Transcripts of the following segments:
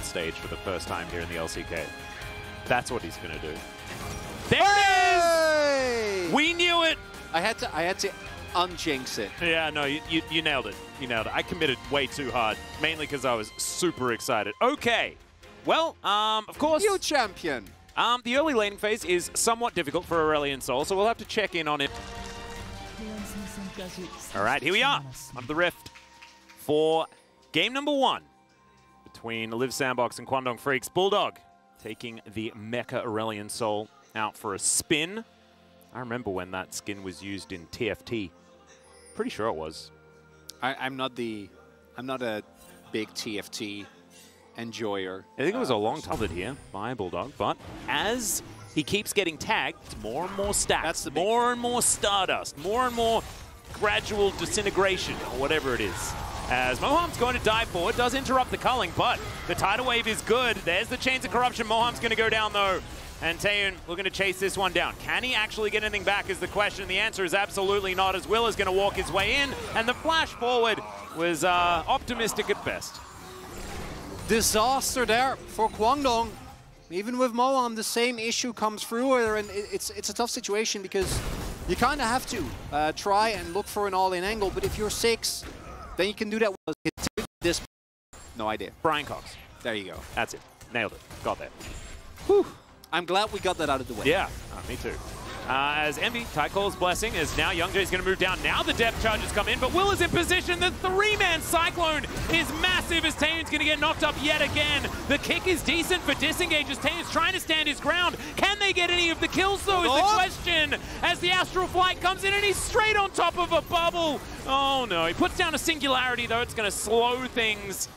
stage for the first time here in the LCK. That's what he's going to do. There it is! We knew it! I had to unjinx it. Yeah, no, you nailed it. You nailed it. I committed way too hard, mainly because I was super excited. Okay. Well, of course... You champion! The early laning phase is somewhat difficult for Aurelion Sol, so we'll have to check in on it. All right, here we are on the Rift for game number 1 between Live Sandbox and Kwangdong Freaks. Bulldog taking the Mecha Aurelion Sol out for a spin. I remember when that skin was used in TFT. Pretty sure it was. I'm not a big TFT enjoyer. I think it was a long time here by Bulldog, but as he keeps getting tagged, more and more stacks, more and more stardust, more and more gradual disintegration, or whatever it is. As Moham's going to dive forward, does interrupt the culling, but the tidal wave is good. There's the chains of corruption. Moham's going to go down though. And Taeyun, we're going to chase this one down. Can he actually get anything back is the question. The answer is absolutely not, as Will is going to walk his way in. And the flash forward was optimistic at best. Disaster there for Kwangdong. Even with Moham, the same issue comes through her, and it's a tough situation because you kind of have to try and look for an all-in angle, but if you're 6, then you can do that with this. No idea. Brian Cox. There you go. That's it. Nailed it. Got there. Whew. I'm glad we got that out of the way. Yeah, me too. As Envy, Tycole's blessing, as now Youngjae's going to move down. Now the depth charges come in, but Will is in position. The 3-man Cyclone is massive as Taeyun's going to get knocked up yet again. The kick is decent for disengage as Taeyun's trying to stand his ground. Can they get any of the kills, though, is the question. As the Astral Flight comes in, and he's straight on top of a bubble. Oh, no. He puts down a singularity, though. It's going to slow things.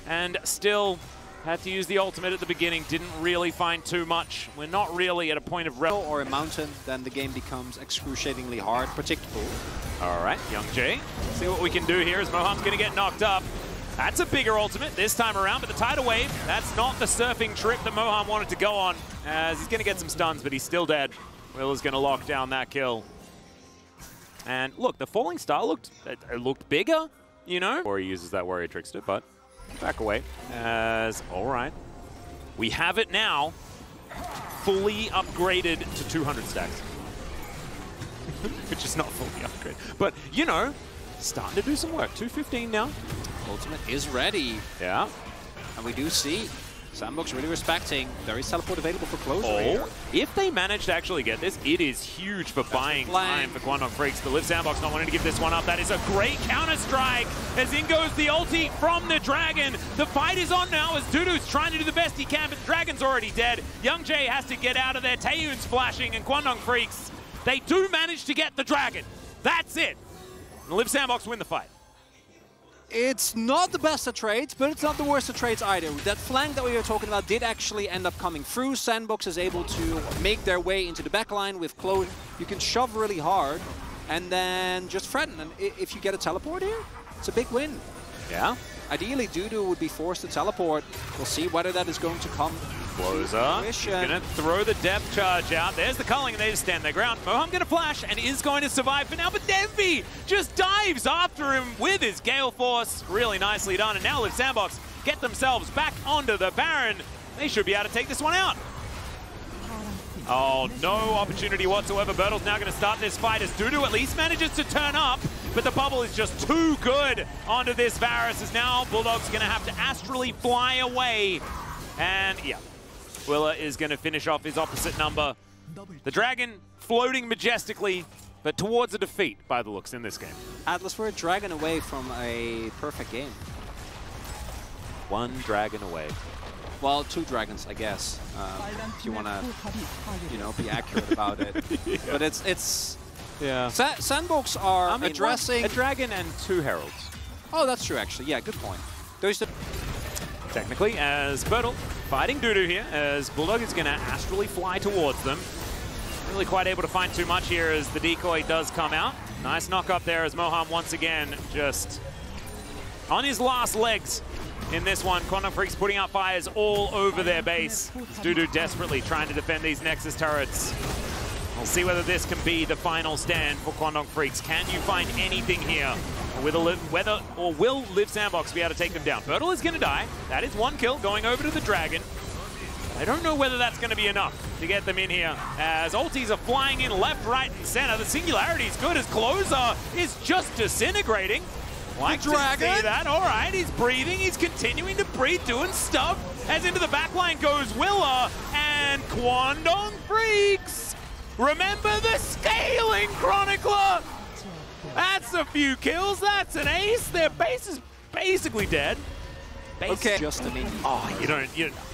And still... had to use the ultimate at the beginning, didn't really find too much. We're not really at a point of or a mountain, then the game becomes excruciatingly hard, predictable. All right, Youngjae, see what we can do here as Moham's going to get knocked up. That's a bigger ultimate this time around, but the tidal wave, that's not the surfing trip that Moham wanted to go on, as he's going to get some stuns, but he's still dead. Will is going to lock down that kill. And look, the falling star looked bigger, you know? Or he uses that warrior trickster, but back away. As, all right. We have it now, fully upgraded to 200 stacks. Which is not fully upgraded. But, you know, starting to do some work. 215 now. Ultimate is ready. Yeah. And we do see Sandbox really respecting. There is teleport available for closer here. If they manage to actually get this, it is huge for buying time for Kwangdong Freaks. But Live Sandbox not wanting to give this one up. That is a great counter-strike as in goes the ulti from the Dragon. The fight is on now as Dudu's trying to do the best he can, but the Dragon's already dead. Youngjae has to get out of there. Taeyun's flashing, and Kwangdong Freaks, they do manage to get the Dragon. That's it. And Live Sandbox win the fight. It's not the best of trades, but it's not the worst of trades either. That flank that we were talking about did actually end up coming through. Sandbox is able to make their way into the backline with Chloe. You can shove really hard and then just threaten. And if you get a teleport here, it's a big win. Yeah. Ideally, Dudu would be forced to teleport. We'll see whether that is going to come. Closer. Gonna throw the depth charge out. There's the culling, and they just stand their ground. Moham gonna flash and is going to survive for now, but Envy just dives after him with his Gale Force. Really nicely done. And now Live Sandbox get themselves back onto the Baron. They should be able to take this one out. Oh, no opportunity whatsoever. Bertle's now going to start this fight as Dudu at least manages to turn up, but the bubble is just too good onto this Varus as now Bulldog's going to have to astrally fly away. And yeah, Willa is going to finish off his opposite number. The Dragon floating majestically, but towards a defeat by the looks in this game. Atlas, we're a Dragon away from a perfect game. One Dragon away. Well, 2 dragons, I guess, if you want to, you know, be accurate about it. Yeah. But it's yeah. Sandbox are addressing... a dragon and 2 heralds. Oh, that's true, actually. Yeah, good point. There's the... Technically, as Bertle fighting Dudu here, as Bulldog is going to astrally fly towards them. Really quite able to find too much here as the decoy does come out. Nice knock up there as Moham once again just on his last legs. In this one, Kwangdong Freaks putting out fires all over their base. Dudu desperately trying to defend these Nexus turrets. We'll see whether this can be the final stand for Quandong Freaks. Can you find anything here? Will Live Sandbox be able to take them down? Bertle is going to die. That is one kill going over to the Dragon. I don't know whether that's going to be enough to get them in here, as ultis are flying in left, right, and center. The singularity is good as Closer is just disintegrating. Like to see that. All right, he's breathing. He's continuing to breathe, doing stuff. As into the backline goes Willa and Quandong Freaks. Remember the scaling, Chronicler. That's a few kills. That's an ace. Their base is basically dead. Okay. Just a minion. Oh, you don't.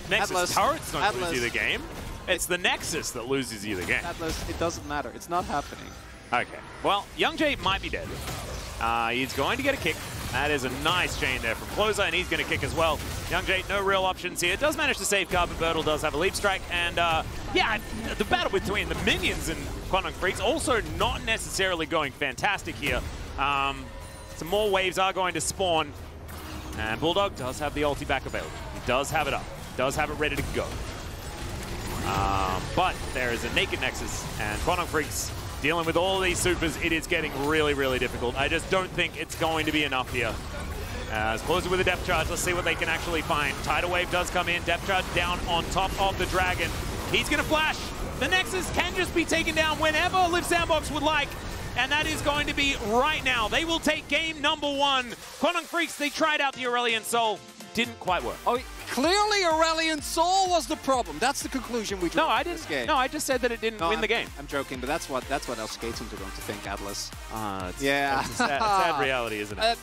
Nexus turret's not going to lose you the game. It's the Nexus that loses you the game. Atlas, it doesn't matter. It's not happening. Okay. Well, Young Jay might be dead. He's going to get a kick. That is a nice chain there from Closer, and he's going to kick as well. Young Jay, no real options here. Does manage to save Carbon. Bertle does have a leap strike. And yeah, the battle between the minions and Quandong Freaks also not necessarily going fantastic here. Some more waves are going to spawn. And Bulldog does have the ulti back available. He does have it up. Does have it ready to go. But there is a naked Nexus, and Quandong Freaks dealing with all these supers. It is getting really, really difficult. I just don't think it's going to be enough here. As Closer with a depth charge, let's see what they can actually find. Tidal Wave does come in. Depth charge down on top of the Dragon. He's going to flash. The Nexus can just be taken down whenever Live Sandbox would like. And that is going to be right now. They will take game number 1. Quandong Freaks, they tried out the Aurelion Soul. Didn't quite work. Oh, clearly Aurelion Soul was the problem. That's the conclusion we drew. No, I didn't. This game. No, I just said that it didn't win the game. I'm joking, but that's what else Skatesons are going to think, Atlas. Yeah. It's a sad reality, isn't it?